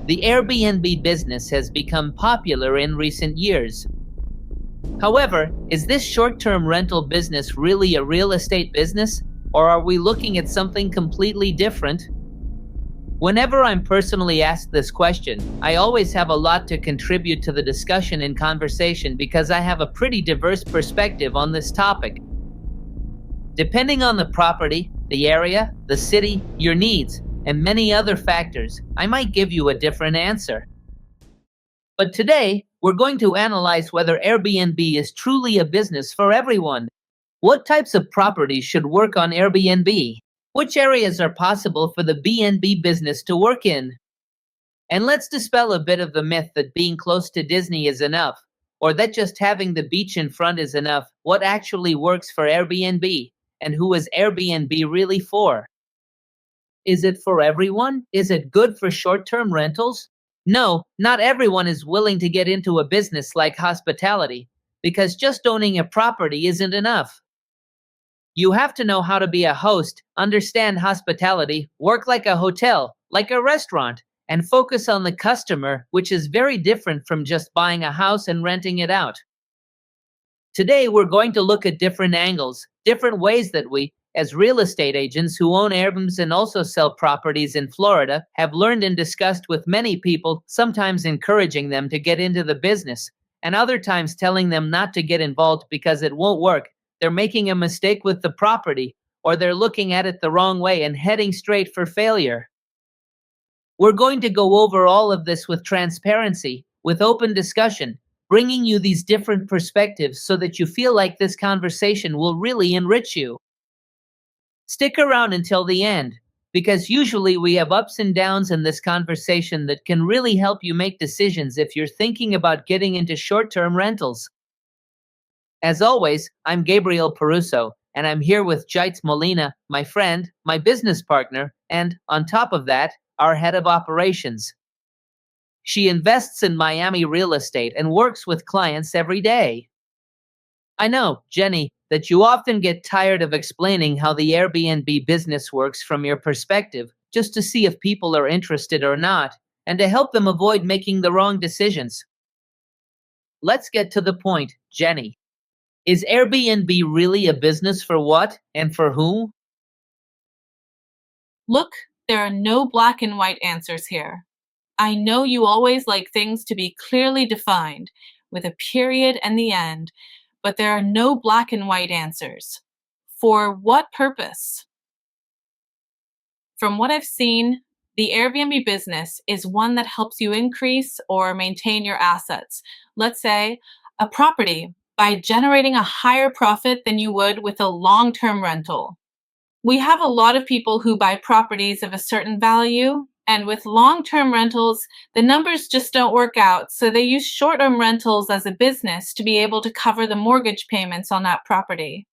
The Airbnb business has become popular in recent years. However, is this short-term rental business really a real estate business, or are we looking at something completely different? Whenever I'm personally asked this question, I always have a lot to contribute to the discussion and conversation because I have a pretty diverse perspective on this topic. Depending on the property, the area, the city, your needs, and many other factors, I might give you a different answer. But today, we're going to analyze whether Airbnb is truly a business for everyone. What types of properties should work on Airbnb? Which areas are possible for the B&B business to work in? And let's dispel a bit of the myth that being close to Disney is enough, or that just having the beach in front is enough. What actually works for Airbnb, and who is Airbnb really for? Is it for everyone? Is it good for short-term rentals? No, not everyone is willing to get into a business like hospitality, because just owning a property isn't enough. You have to know how to be a host, understand hospitality, work like a hotel, like a restaurant, and focus on the customer, which is very different from just buying a house and renting it out. Today, we're going to look at different angles, different ways that we, as real estate agents who own Airbnbs and also sell properties in Florida, have learned and discussed with many people, sometimes encouraging them to get into the business, and other times telling them not to get involved because it won't work. They're making a mistake with the property, or they're looking at it the wrong way and heading straight for failure. We're going to go over all of this with transparency, with open discussion, bringing you these different perspectives so that you feel like this conversation will really enrich you. Stick around until the end, because usually we have ups and downs in this conversation that can really help you make decisions if you're thinking about getting into short-term rentals. As always, I'm Gabriel Peruso, and I'm here with Jait Molina, my friend, my business partner, and, on top of that, our head of operations. She invests in Miami real estate and works with clients every day. I know, Jenny, that you often get tired of explaining how the Airbnb business works from your perspective, just to see if people are interested or not, and to help them avoid making the wrong decisions. Let's get to the point, Jenny. Is Airbnb really a business for what and for who? Look, there are no black and white answers here. I know you always like things to be clearly defined, with a period and the end, but there are no black and white answers. For what purpose? From what I've seen, the Airbnb business is one that helps you increase or maintain your assets. Let's say a property, by generating a higher profit than you would with a long-term rental. We have a lot of people who buy properties of a certain value, and with long-term rentals, the numbers just don't work out, so they use short-term rentals as a business to be able to cover the mortgage payments on that property.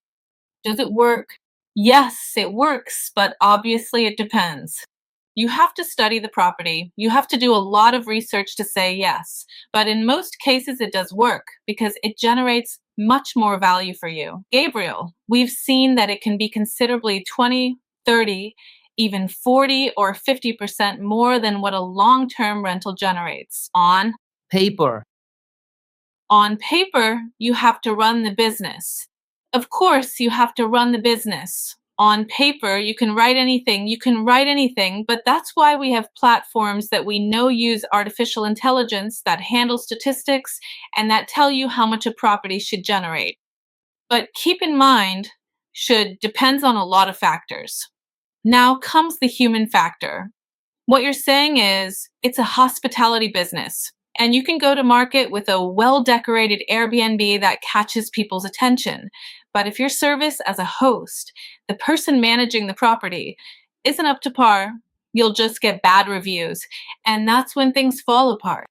Does it work? Yes, it works, but obviously it depends. You have to study the property. You have to do a lot of research to say yes, but in most cases it does work because it generates much more value for you. Gabriel, we've seen that it can be considerably 20, 30, even 40 or 50% more than what a long-term rental generates on Paper. On paper, you have to run the business. Of course, you have to run the business. On paper, you can write anything, but that's why we have platforms that we know use artificial intelligence that handle statistics and that tell you how much a property should generate. But keep in mind, should depends on a lot of factors. Now comes the human factor. What you're saying is, it's a hospitality business, and you can go to market with a well-decorated Airbnb that catches people's attention. But if your service as a host, the person managing the property, isn't up to par, you'll just get bad reviews, and that's when things fall apart.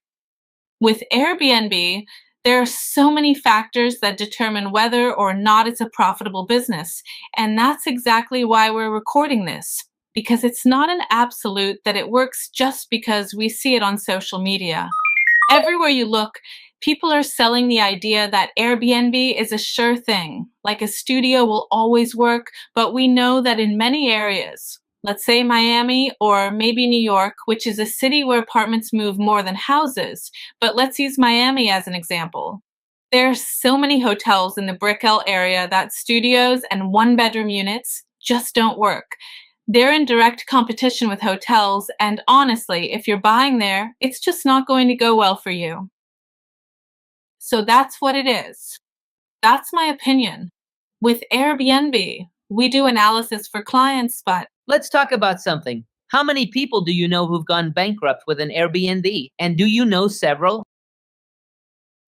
With Airbnb, there are so many factors that determine whether or not it's a profitable business, and that's exactly why we're recording this, because it's not an absolute that it works just because we see it on social media. Everywhere you look, people are selling the idea that Airbnb is a sure thing, like a studio will always work, but we know that in many areas, Let's say Miami or maybe New York, which is a city where apartments move more than houses. But let's use Miami as an example. There are so many hotels in the Brickell area that studios and one-bedroom units just don't work. They're in direct competition with hotels, and honestly, if you're buying there, it's just not going to go well for you. So that's what it is. That's my opinion. With Airbnb, we do analysis for clients, but Let's talk about something. How many people do you know who've gone bankrupt with an Airbnb? And do you know several?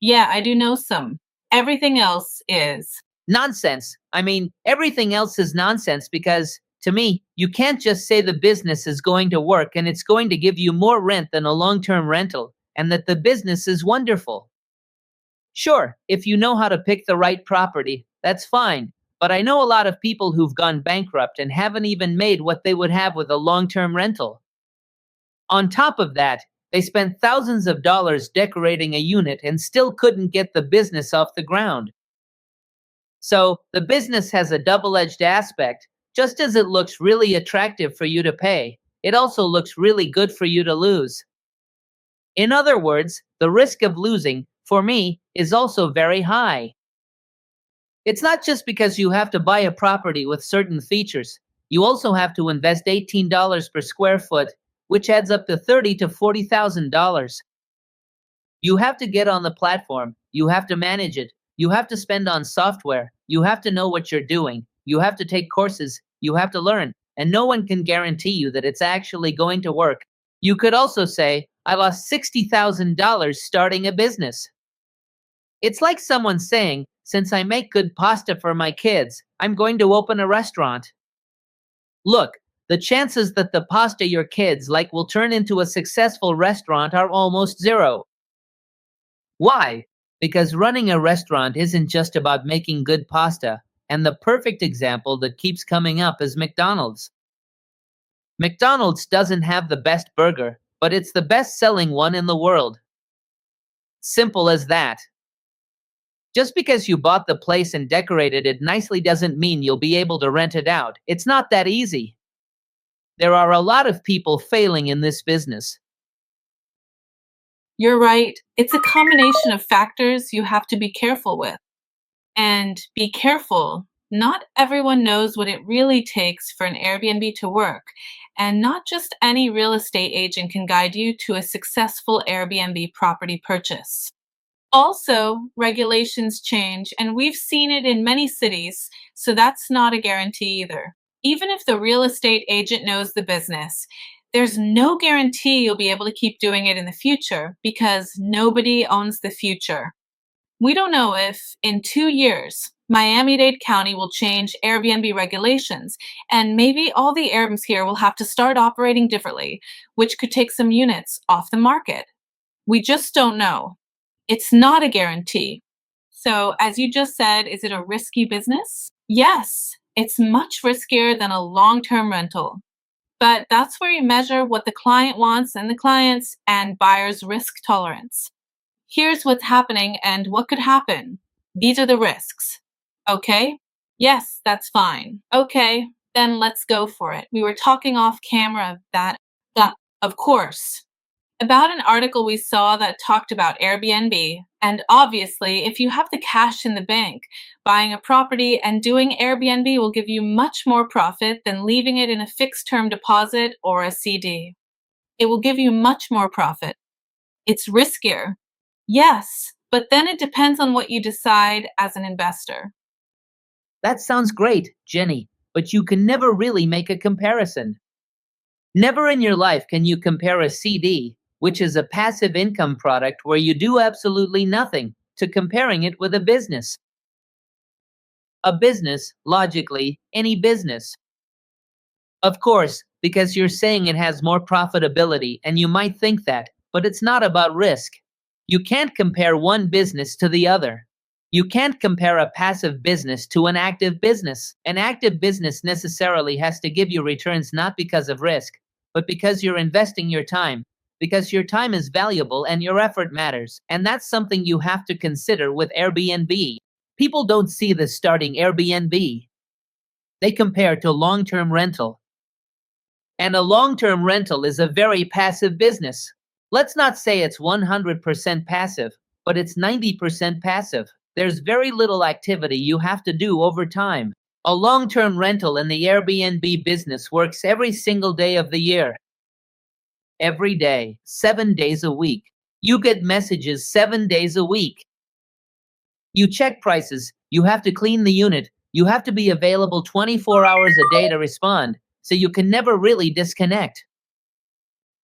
yeah, I do know some. Everything else is. Nonsense. I mean, everything else is nonsense because, to me, you can't just say the business is going to work and it's going to give you more rent than a long term rental, and that the business is wonderful. Sure, if you know how to pick the right property, that's fine. But I know a lot of people who've gone bankrupt and haven't even made what they would have with a long term rental. On top of that, they spent thousands of dollars decorating a unit and still couldn't get the business off the ground. So, the business has a double edged aspect. Just as it looks really attractive for you to pay, it also looks really good for you to lose. In other words, the risk of losing, for me, is also very high. It's not just because you have to buy a property with certain features. You also have to invest $18 per square foot, which adds up to $30,000 to $40,000. You have to get on the platform, you have to manage it, you have to spend on software, you have to know what you're doing, you have to take courses, you have to learn, and no one can guarantee you that it's actually going to work. You could also say, I lost $60,000 starting a business. It's like someone saying, since I make good pasta for my kids, I'm going to open a restaurant. Look, the chances that the pasta your kids like will turn into a successful restaurant are almost zero. Why? Because running a restaurant isn't just about making good pasta, and the perfect example that keeps coming up is McDonald's. McDonald's doesn't have the best burger, but it's the best selling one in the world. Simple as that. Just because you bought the place and decorated it nicely doesn't mean you'll be able to rent it out. It's not that easy. There are a lot of people failing in this business. You're right. It's a combination of factors you have to be careful with. And be careful. Not everyone knows what it really takes for an Airbnb to work, and not just any real estate agent can guide you to a successful Airbnb property purchase. Also, regulations change, and we've seen it in many cities, so that's not a guarantee either. Even if the real estate agent knows the business, there's no guarantee you'll be able to keep doing it in the future because nobody owns the future. We don't know if, in 2 years, Miami-Dade County will change Airbnb regulations, and maybe all the Airbnbs here will have to start operating differently, which could take some units off the market. We just don't know. It's not a guarantee. So, as you just said, is it a risky business? Yes, it's much riskier than a long-term rental. But that's where you measure what the client wants and the client's and buyer's risk tolerance. Here's what's happening and what could happen. These are the risks. Okay? Yes, that's fine. Okay, then let's go for it. We were talking off camera that, of course, about an article we saw that talked about Airbnb. And obviously, if you have the cash in the bank, buying a property and doing Airbnb will give you much more profit than leaving it in a fixed term deposit or a CD. It will give you much more profit. It's riskier. Yes, but then it depends on what you decide as an investor. That sounds great, Jenny, but you can never really make a comparison. Never in your life can you compare a CD, which is a passive income product where you do absolutely nothing, to comparing it with a business. A business, logically, any business. Of course, because you're saying it has more profitability, and you might think that, but it's not about risk. You can't compare one business to the other. You can't compare a passive business to an active business. An active business necessarily has to give you returns not because of risk, but because you're investing your time, because your time is valuable and your effort matters, and that's something you have to consider with Airbnb. People don't see this starting Airbnb. They compare to long-term rental. And a long-term rental is a very passive business. Let's not say it's 100% passive, but it's 90% passive. There's very little activity you have to do over time. A long-term rental in the Airbnb business works every single day of the year. Every day, 7 days a week. You get messages 7 days a week. You check prices, you have to clean the unit, you have to be available 24 hours a day to respond, so you can never really disconnect.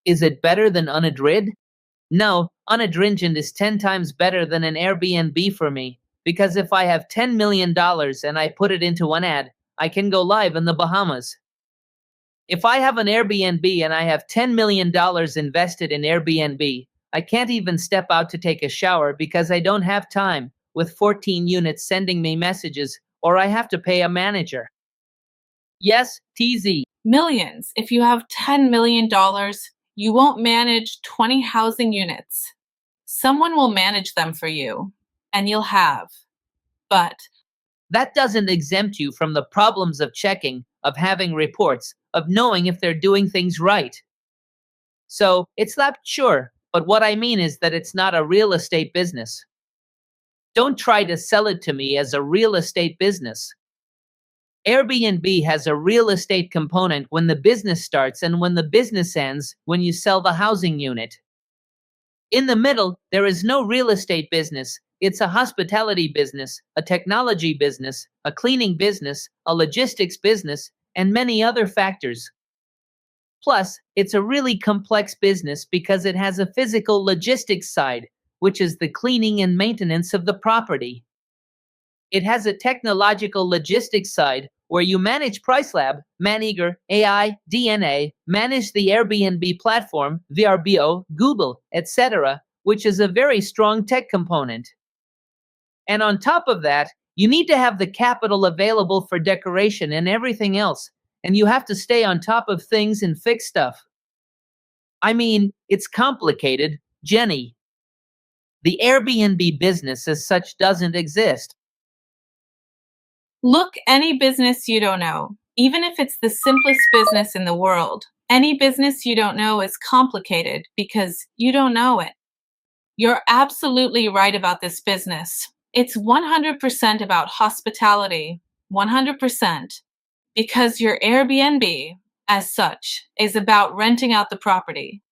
Is it better than unadrid? No, unadringent is 10 times better than an Airbnb for me, because if I have $10 million and I put it into one ad, I can go live in the Bahamas. If I have an Airbnb and I have $10 million invested in Airbnb, I can't even step out to take a shower because I don't have time, with 14 units sending me messages, or I have to pay a manager. Yes, TZ. Millions. If you have $10 million, you won't manage 20 housing units. Someone will manage them for you, and you'll have. But that doesn't exempt you from the problems of checking, of having reports, of knowing if they're doing things right. So, it's not sure, but what I mean is that it's not a real estate business. Don't try to sell it to me as a real estate business. Airbnb has a real estate component when the business starts and when the business ends, when you sell the housing unit. In the middle, there is no real estate business. It's a hospitality business, a technology business, a cleaning business, a logistics business, and many other factors. Plus, it's a really complex business because it has a physical logistics side, which is the cleaning and maintenance of the property. It has a technological logistics side where you manage PriceLab, Maneager, AI, DNA, manage the Airbnb platform, VRBO, Google, etc., which is a very strong tech component. And on top of that, you need to have the capital available for decoration and everything else, and you have to stay on top of things and fix stuff. I mean, it's complicated, Jenny. The Airbnb business as such doesn't exist. look, any business you don't know, even if it's the simplest business in the world, any business you don't know is complicated because you don't know it. You're absolutely right about this business. It's 100% about hospitality, 100%, because your Airbnb, as such, is about renting out the property.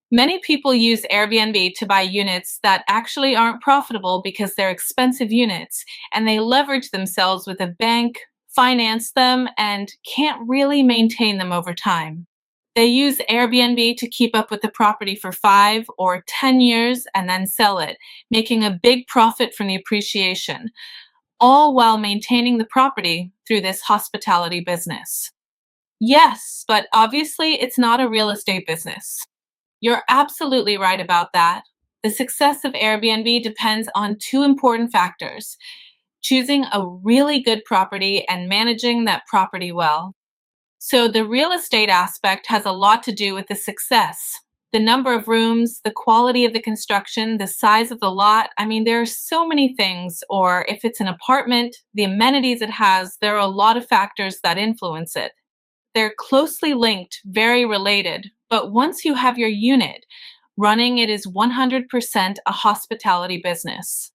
Many people use Airbnb to buy units that actually aren't profitable because they're expensive units, and they leverage themselves with a bank, finance them, and can't really maintain them over time. They use Airbnb to keep up with the property for 5 or 10 years and then sell it, making a big profit from the appreciation, all while maintaining the property through this hospitality business. Yes, but obviously it's not a real estate business. You're absolutely right about that. The success of Airbnb depends on two important factors: choosing a really good property and managing that property well. So the real estate aspect has a lot to do with the success. The number of rooms, the quality of the construction, the size of the lot. I mean, there are so many things. Or if it's an apartment, the amenities it has, there are a lot of factors that influence it. They're closely linked, very related. But once you have your unit running, it is 100% a hospitality business.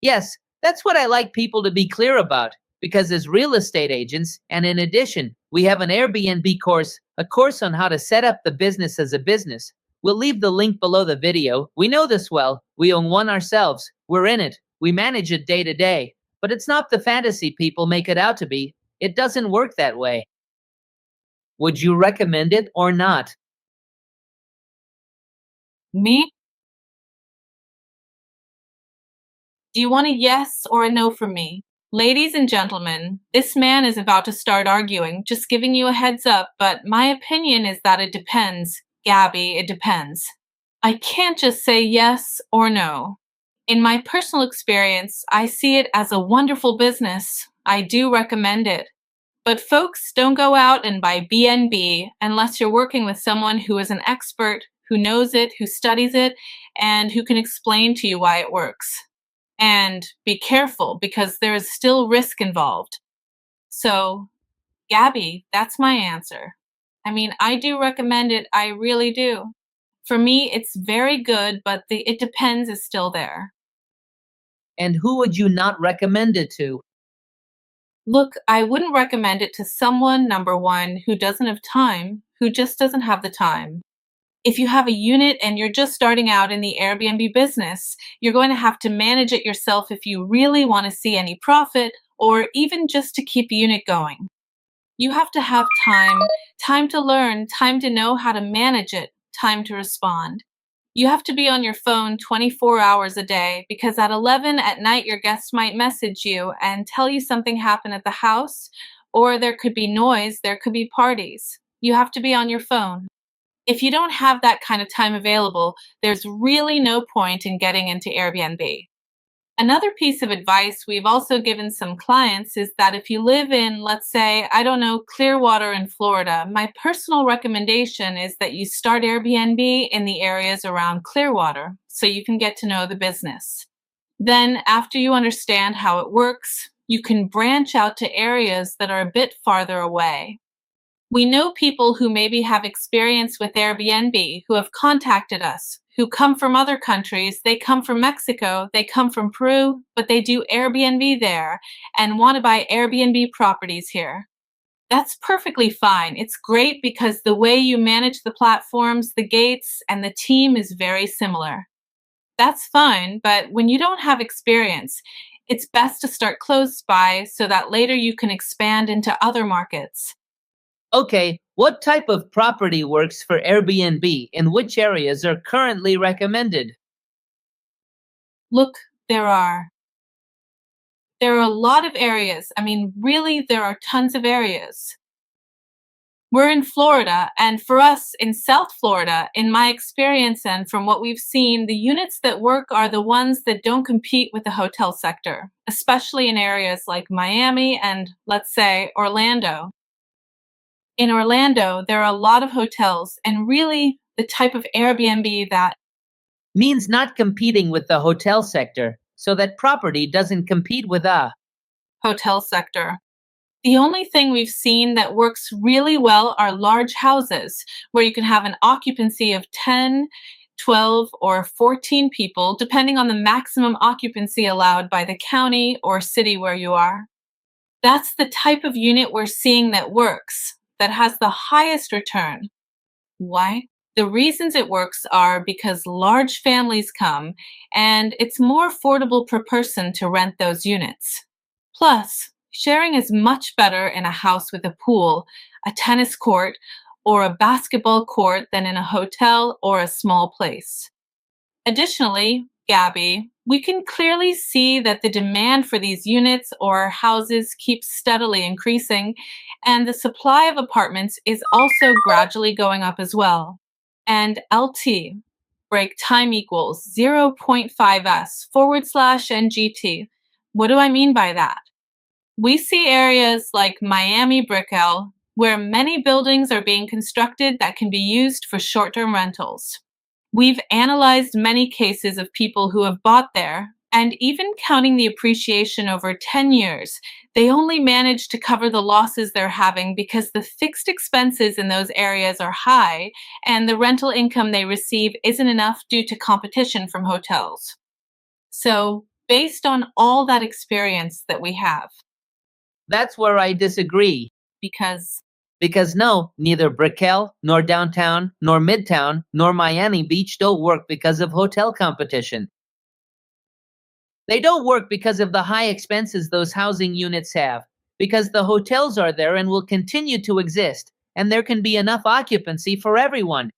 Yes, that's what I like people to be clear about, because as real estate agents, and in addition, we have an Airbnb course, a course on how to set up the business as a business. We'll leave the link below the video. We know this well. We own one ourselves. We're in it. We manage it day to day. But it's not the fantasy people make it out to be. It doesn't work that way. Would you recommend it or not? Me? Do you want a yes or a no from me? Ladies and gentlemen, this man is about to start arguing, just giving you a heads up, but my opinion is that it depends. Gabby, it depends. I can't just say yes or no. In my personal experience, I see it as a wonderful business. I do recommend it. But folks, don't go out and buy BNB unless you're working with someone who is an expert, who knows it, who studies it, and who can explain to you why it works. And be careful because there is still risk involved. So, Gabby, that's my answer. I mean, I do recommend it. I really do. For me, it's very good, but the it depends is still there. And who would you not recommend it to? Look, I wouldn't recommend it to someone, number one, who doesn't have time, who just doesn't have the time. If you have a unit and you're just starting out in the Airbnb business, you're going to have to manage it yourself if you really want to see any profit or even just to keep a unit going. You have to have time to learn, time to know how to manage it, time to respond. You have to be on your phone 24 hours a day because at 11 at night your guests might message you and tell you something happened at the house, or there could be noise, there could be parties. You have to be on your phone. If you don't have that kind of time available, there's really no point in getting into Airbnb. Another piece of advice we've also given some clients is that if you live in, let's say, I don't know, Clearwater in Florida, my personal recommendation is that you start Airbnb in the areas around Clearwater so you can get to know the business. Then, after you understand how it works, you can branch out to areas that are a bit farther away. We know people who maybe have experience with Airbnb who have contacted us, who come from other countries. They come from Mexico, they come from Peru, but they do Airbnb there and want to buy Airbnb properties here. That's perfectly fine. It's great because the way you manage the platforms, the gates, and the team is very similar. That's fine, but when you don't have experience, it's best to start close by so that later you can expand into other markets. Okay, what type of property works for Airbnb and which areas are currently recommended? Look, there are there are a lot of areas. I mean, really, there are tons of areas. We're in Florida, and for us in South Florida, in my experience and from what we've seen, the units that work are the ones that don't compete with the hotel sector, especially in areas like Miami and, let's say, Orlando. In Orlando, there are a lot of hotels, and really, the type of Airbnb that Means not competing with the hotel sector, so that property doesn't compete with a. hotel sector. The only thing we've seen that works really well are large houses where you can have an occupancy of 10, 12, or 14 people, depending on the maximum occupancy allowed by the county or city where you are. That's the type of unit we're seeing that works, that has the highest return. Why? The reasons it works are because large families come and it's more affordable per person to rent those units. Plus, sharing is much better in a house with a pool, a tennis court, or a basketball court than in a hotel or a small place. Additionally, Gabby, we can clearly see that the demand for these units or houses keeps steadily increasing, and the supply of apartments is also gradually going up as well. And LT, break time equals 0.5s / NGT. What do I mean by that? We see areas like Miami Brickell, where many buildings are being constructed that can be used for short term rentals. We've analyzed many cases of people who have bought there, and even counting the appreciation over 10 years, they only manage to cover the losses they're having because the fixed expenses in those areas are high and the rental income they receive isn't enough due to competition from hotels. So, based on all that experience that we have, That's where I disagree. because Because no, neither Brickell, nor downtown, nor midtown, nor Miami Beach don't work because of hotel competition. They don't work because of the high expenses those housing units have, because the hotels are there and will continue to exist, and there can be enough occupancy for everyone.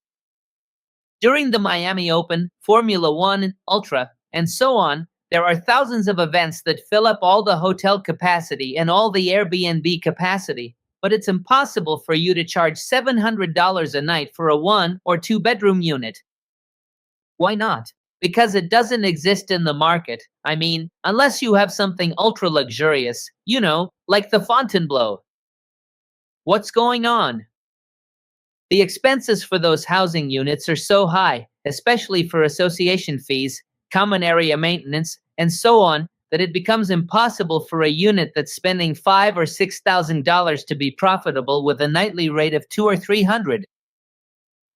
During the Miami Open, Formula One, Ultra, and so on, there are thousands of events that fill up all the hotel capacity and all the Airbnb capacity, but it's impossible for you to charge $700 a night for a one or two bedroom unit. Why not? Because it doesn't exist in the market. I mean, unless you have something ultra luxurious, like the Fontainebleau. What's going on? The expenses for those housing units are so high, especially for association fees, common area maintenance, and so on, that it becomes impossible for a unit that's spending $5,000 or $6,000 to be profitable with a nightly rate of $200 or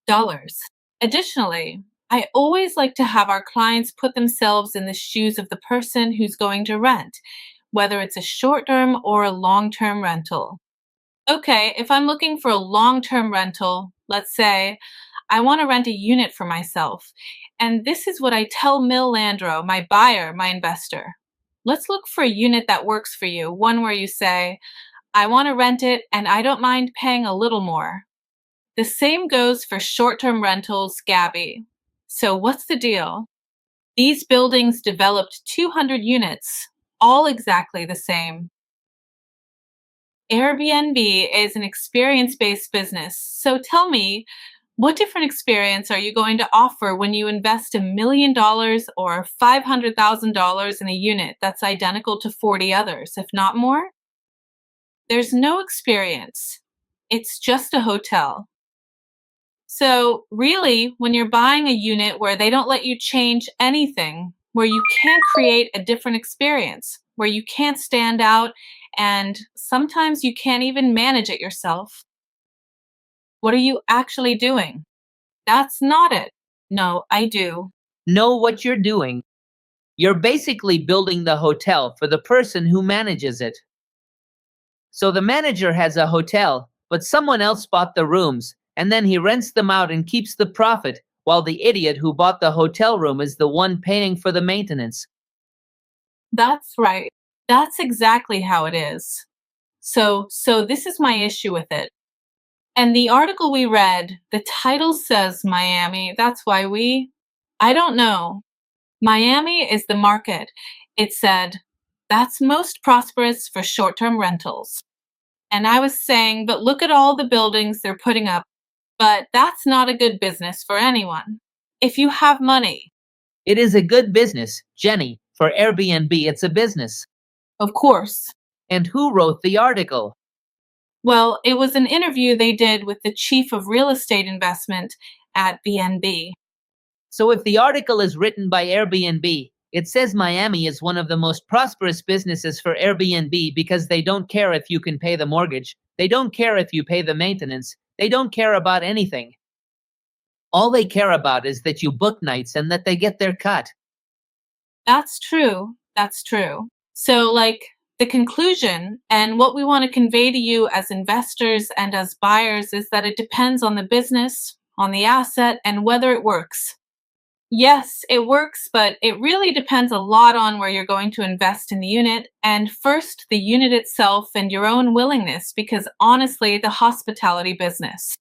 $300. Additionally, I always like to have our clients put themselves in the shoes of the person who's going to rent, whether it's a short-term or a long-term rental. Okay, if I'm looking for a long-term rental, let's say I want to rent a unit for myself, and this is what I tell Mil Landro, my buyer, my investor. Let's look for a unit that works for you, one where you say, I want to rent it and I don't mind paying a little more. The same goes for short-term rentals, Gabby. So what's the deal? These buildings developed 200 units, all exactly the same. Airbnb is an experience-based business. So tell me, what different experience are you going to offer when you invest $1 million or $500,000 in a unit that's identical to 40 others, if not more? There's no experience. It's just a hotel. So really, when you're buying a unit where they don't let you change anything, where you can't create a different experience, where you can't stand out, and sometimes you can't even manage it yourself, what are you actually doing? That's not it. No, I do. Know what you're doing. You're basically building the hotel for the person who manages it. So the manager has a hotel, but someone else bought the rooms, and then he rents them out and keeps the profit, while the idiot who bought the hotel room is the one paying for the maintenance. That's right. That's exactly how it is. So this is my issue with it. And the article we read, the title says Miami. That's why I don't know. Miami is the market. It said, that's most prosperous for short-term rentals. And I was saying, but look at all the buildings they're putting up. But that's not a good business for anyone. If you have money. It is a good business, Jenny. For Airbnb, it's a business. Of course. And who wrote the article? Well, it was an interview they did with the chief of real estate investment at BNB. So if the article is written by Airbnb, it says Miami is one of the most prosperous businesses for Airbnb because they don't care if you can pay the mortgage, they don't care if you pay the maintenance, they don't care about anything. All they care about is that you book nights and that they get their cut. That's true. That's true. So, the conclusion and what we want to convey to you as investors and as buyers is that it depends on the business, on the asset, and whether it works. Yes, it works, but it really depends a lot on where you're going to invest in the unit, and first, the unit itself and your own willingness, because honestly, the hospitality business.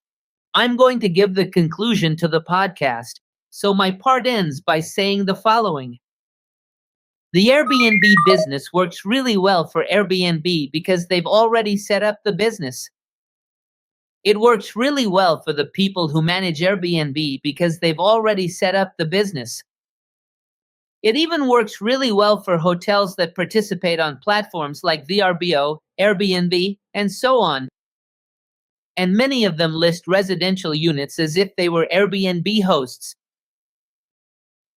I'm going to give the conclusion to the podcast, so my part ends by saying the following. The Airbnb business works really well for Airbnb because they've already set up the business. It works really well for the people who manage Airbnb because they've already set up the business. It even works really well for hotels that participate on platforms like VRBO, Airbnb, and so on. And many of them list residential units as if they were Airbnb hosts.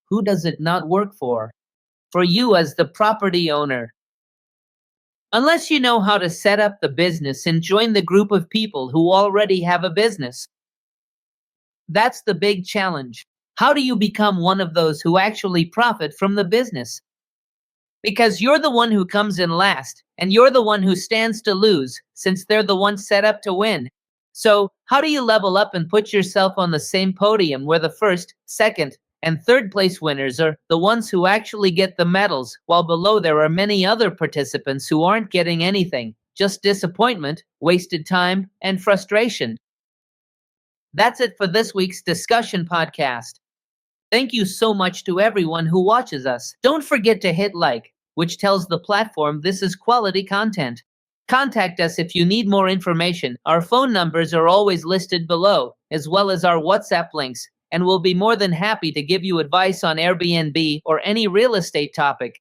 Who does it not work for? For you as the property owner. Unless you know how to set up the business and join the group of people who already have a business. That's the big challenge. How do you become one of those who actually profit from the business? Because you're the one who comes in last, and you're the one who stands to lose, since they're the ones set up to win. So, how do you level up and put yourself on the same podium where the first, second, and third place winners are the ones who actually get the medals, while below there are many other participants who aren't getting anything, just disappointment, wasted time, and frustration? That's it for this week's discussion podcast. Thank you so much to everyone who watches us. Don't forget to hit like, which tells the platform this is quality content. Contact us if you need more information. Our phone numbers are always listed below, as well as our WhatsApp links, and we'll be more than happy to give you advice on Airbnb or any real estate topic.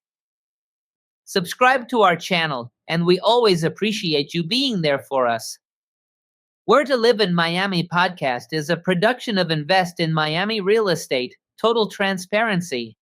Subscribe to our channel, and we always appreciate you being there for us. Where to Live in Miami podcast is a production of Invest in Miami Real Estate, Total Transparency.